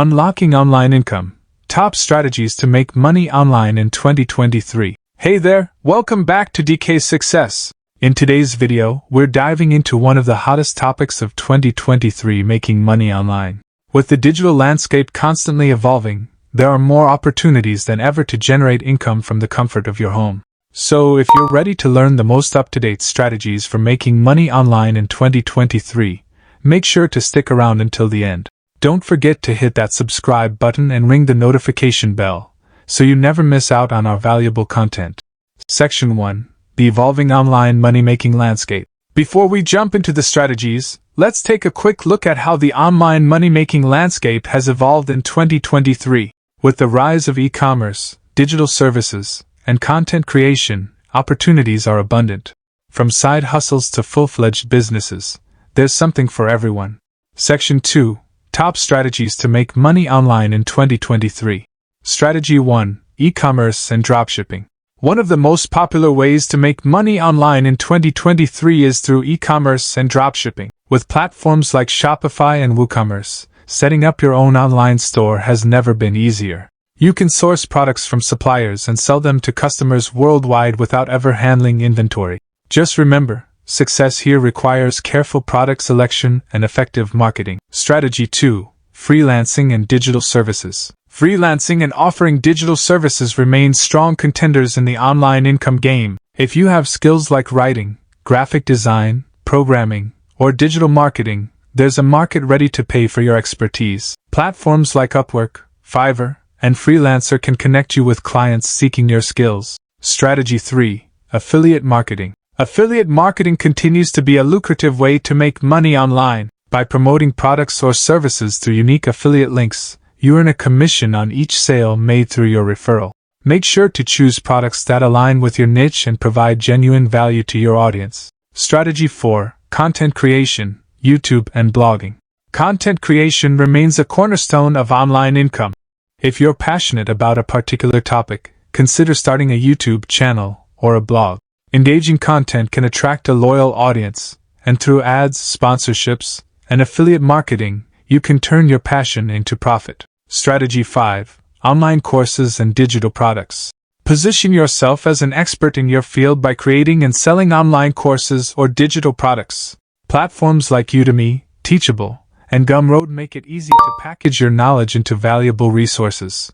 Unlocking online income. Top strategies to make money online in 2023. Hey there, welcome back to DK Success. In today's video, we're diving into one of the hottest topics of 2023, making money online. With the digital landscape constantly evolving, there are more opportunities than ever to generate income from the comfort of your home. So if you're ready to learn the most up-to-date strategies for making money online in 2023, make sure to stick around until the end. Don't forget to hit that subscribe button and ring the notification bell, so you never miss out on our valuable content. Section 1. The evolving online money-making landscape. Before we jump into the strategies, let's take a quick look at how the online money-making landscape has evolved in 2023. With the rise of e-commerce, digital services, and content creation, opportunities are abundant. From side hustles to full-fledged businesses, there's something for everyone. Section 2. Top strategies to make money online in 2023. Strategy 1. E-commerce and dropshipping. One of the most popular ways to make money online in 2023 is through e-commerce and dropshipping. With platforms like Shopify and WooCommerce, setting up your own online store has never been easier. You can source products from suppliers and sell them to customers worldwide without ever handling inventory. Just remember, success here requires careful product selection and effective marketing. Strategy 2. Freelancing and digital services. Freelancing and offering digital services remain strong contenders in the online income game. If you have skills like writing, graphic design, programming, or digital marketing, there's a market ready to pay for your expertise. Platforms like Upwork, Fiverr, and Freelancer can connect you with clients seeking your skills. Strategy 3. Affiliate marketing. Affiliate marketing continues to be a lucrative way to make money online. By promoting products or services through unique affiliate links, you earn a commission on each sale made through your referral. Make sure to choose products that align with your niche and provide genuine value to your audience. Strategy 4. Content creation, YouTube and blogging. Content creation remains a cornerstone of online income. If you're passionate about a particular topic, consider starting a YouTube channel or a blog. Engaging content can attract a loyal audience, and through ads, sponsorships, and affiliate marketing, you can turn your passion into profit. Strategy 5. Online courses and digital products. Position yourself as an expert in your field by creating and selling online courses or digital products. Platforms like Udemy, Teachable, and Gumroad make it easy to package your knowledge into valuable resources.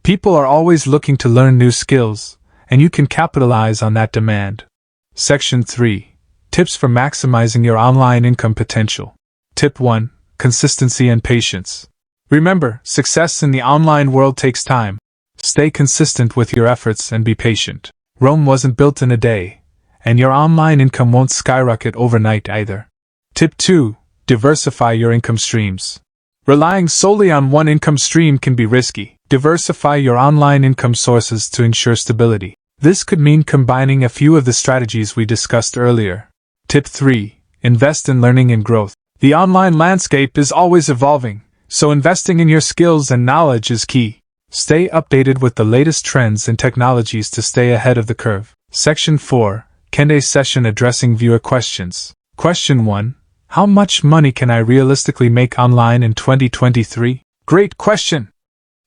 People are always looking to learn new skills, and you can capitalize on that demand. Section 3. Tips for maximizing your online income potential. Tip 1. Consistency and patience. Remember, success in the online world takes time. Stay consistent with your efforts and be patient. Rome wasn't built in a day, and your online income won't skyrocket overnight either. Tip 2. Diversify your income streams. Relying solely on one income stream can be risky. Diversify your online income sources to ensure stability. This could mean combining a few of the strategies we discussed earlier. Tip 3. Invest in learning and growth. The online landscape is always evolving, so investing in your skills and knowledge is key. Stay updated with the latest trends and technologies to stay ahead of the curve. Section 4. Q&A session addressing viewer questions. Question 1. How much money can I realistically make online in 2023? Great question!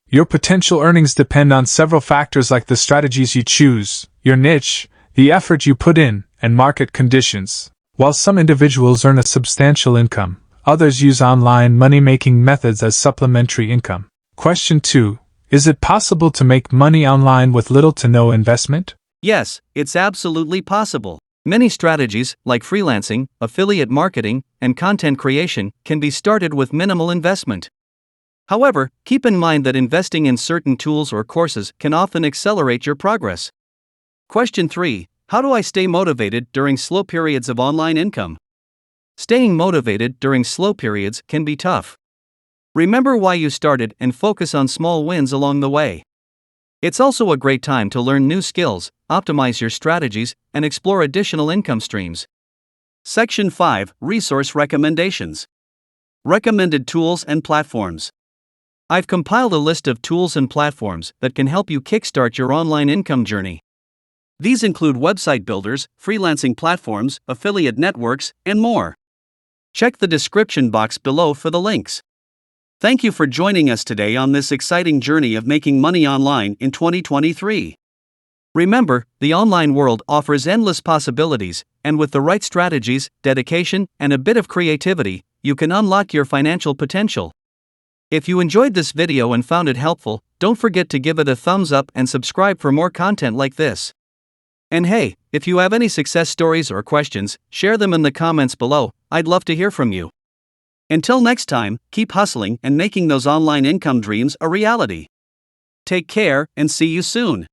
Your potential earnings depend on several factors like the strategies you choose, your niche, the effort you put in, and market conditions. While some individuals earn a substantial income, others use online money-making methods as supplementary income. Question 2. Is it possible to make money online with little to no investment? Yes, it's absolutely possible. Many strategies, like freelancing, affiliate marketing, and content creation, can be started with minimal investment. However, keep in mind that investing in certain tools or courses can often accelerate your progress. Question 3. How do I stay motivated during slow periods of online income? Staying motivated during slow periods can be tough. Remember why you started and focus on small wins along the way. It's also a great time to learn new skills, optimize your strategies, and explore additional income streams. Section 5. Resource recommendations. Recommended tools and platforms. I've compiled a list of tools and platforms that can help you kickstart your online income journey. These include website builders, freelancing platforms, affiliate networks, and more. Check the description box below for the links. Thank you for joining us today on this exciting journey of making money online in 2023. Remember, the online world offers endless possibilities, and with the right strategies, dedication, and a bit of creativity, you can unlock your financial potential. If you enjoyed this video and found it helpful, don't forget to give it a thumbs up and subscribe for more content like this. And hey, if you have any success stories or questions, share them in the comments below. I'd love to hear from you. Until next time, keep hustling and making those online income dreams a reality. Take care and see you soon.